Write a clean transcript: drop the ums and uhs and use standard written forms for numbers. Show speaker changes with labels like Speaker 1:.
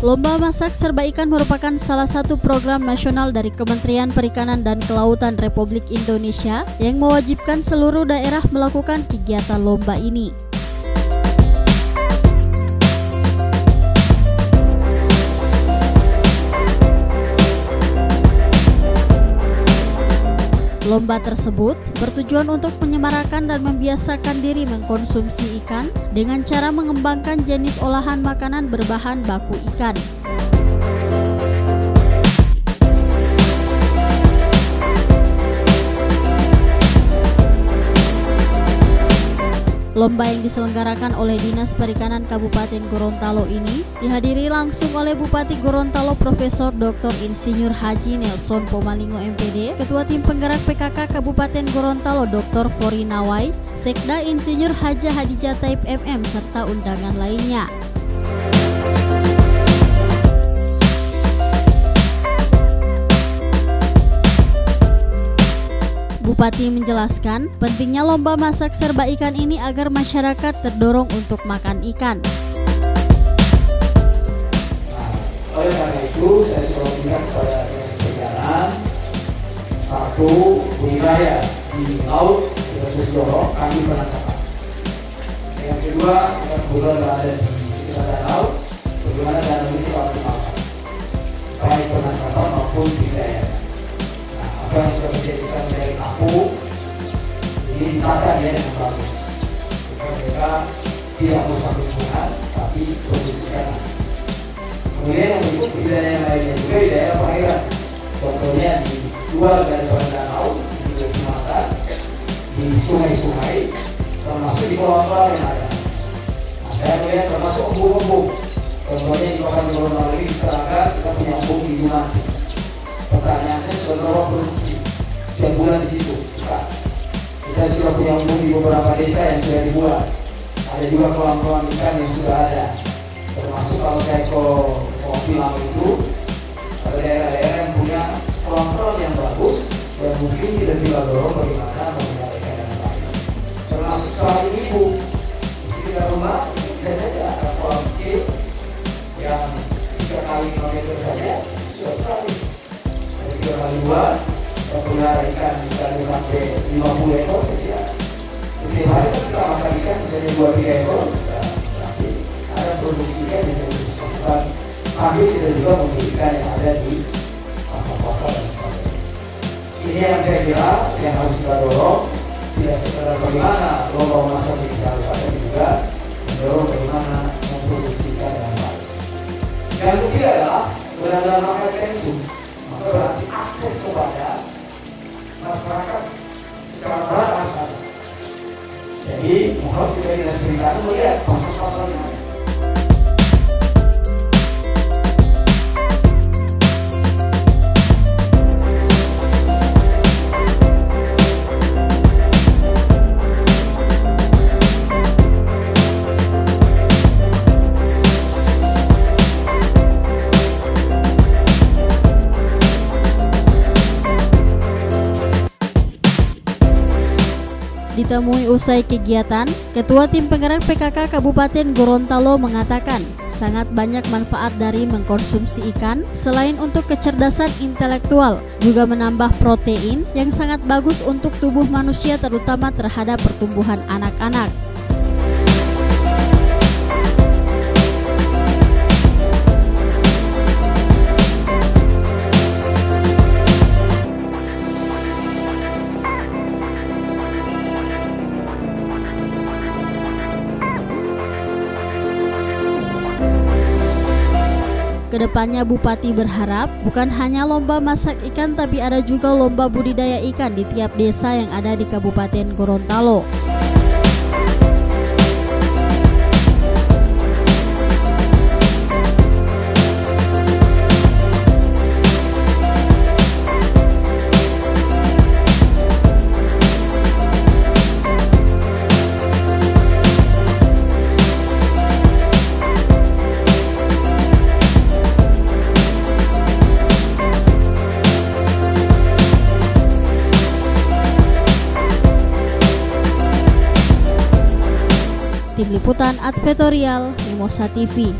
Speaker 1: Lomba Masak Serba Ikan merupakan salah satu program nasional dari Kementerian Perikanan dan Kelautan Republik Indonesia yang mewajibkan seluruh daerah melakukan kegiatan lomba ini. Lomba tersebut bertujuan untuk menyemarakan dan membiasakan diri mengkonsumsi ikan dengan cara mengembangkan jenis olahan makanan berbahan baku ikan. Lomba yang diselenggarakan oleh Dinas Perikanan Kabupaten Gorontalo ini dihadiri langsung oleh Bupati Gorontalo Profesor Dr. Insinyur Haji Nelson Pomalingo MPD, Ketua Tim Penggerak PKK Kabupaten Gorontalo Dr. Fori Nawai, Sekda Insinyur Haja Hadijah Taib MM, serta undangan lainnya. Bupati menjelaskan pentingnya lomba masak serba ikan ini agar masyarakat terdorong untuk makan ikan.
Speaker 2: Oleh karena itu, saya sudah minta kepada Dinas Perikanan, satu, budidaya di laut kita terus dorong kami penangkapan. Yang kedua, kita kebetulan ada di sekitar danau, bagaimana danau ini kita optimalkan, baik penangkapan maupun budidaya. Apa yang sudah dijadikan dari apung ini ditata ya dengan bagus supaya mereka tidak merusak lingkungan tapi produksikan. Kemudian yang berikut budidaya yang lainnya juga di daerah perairan, contohnya di luar dari danau, di Sumatera, di sungai-sungai, termasuk di kolam-kolam yang ada. Nah, saya melihat termasuk embung-embung, contohnya di Kabupaten Gorontalo ini diterangkan kita punya embung di Jumat. Pertanyaannya sudah berapa produksi setiap bulan di situ? Bukan. Kita sudah punya embung di beberapa desa yang sudah dibuat. Ada juga kolam-kolam ikan yang sudah ada. Termasuk kalau saya ke Kopi Lama itu, ada daerah-daerah yang punya kolam-kolam yang bagus dan mungkin kita juga dorong bagaimana memelihara ikan yang baik. Termasuk soal ibu di sekitar rumah, bisa saja ada kolam kecil yang 3 kali 5 meter saja sudah sekali. 3 kali 2, kita pelihara ikan misalnya sampai 50 ekor saja. Setiap hari kita makan ikan misalnya 2-3 ekor, berarti ada produksi ikan yang dilakukan. Sambil kita juga membeli ikan yang ada di pasar-pasar dan sebagainya. Ini yang saya kira yang harus kita dorong, tidak sekedar bagaimana lomba masak di kabupaten, juga mendorong bagaimana memproduksi ikan yang baik. Yang ketiga adalah benar-benar makan ikan itu. Berarti akses kepada masyarakat secara berat harus ada. Jadi mohon kita Dinas Perikanan melihat pasar-pasar yang ada.
Speaker 1: Ditemui usai kegiatan, Ketua Tim Penggerak PKK Kabupaten Gorontalo mengatakan sangat banyak manfaat dari mengkonsumsi ikan selain untuk kecerdasan intelektual, juga menambah protein yang sangat bagus untuk tubuh manusia terutama terhadap pertumbuhan anak-anak. Kedepannya Bupati berharap bukan hanya lomba masak ikan tapi ada juga lomba budidaya ikan di tiap desa yang ada di Kabupaten Gorontalo. Tim Liputan Advertorial Mimosa TV.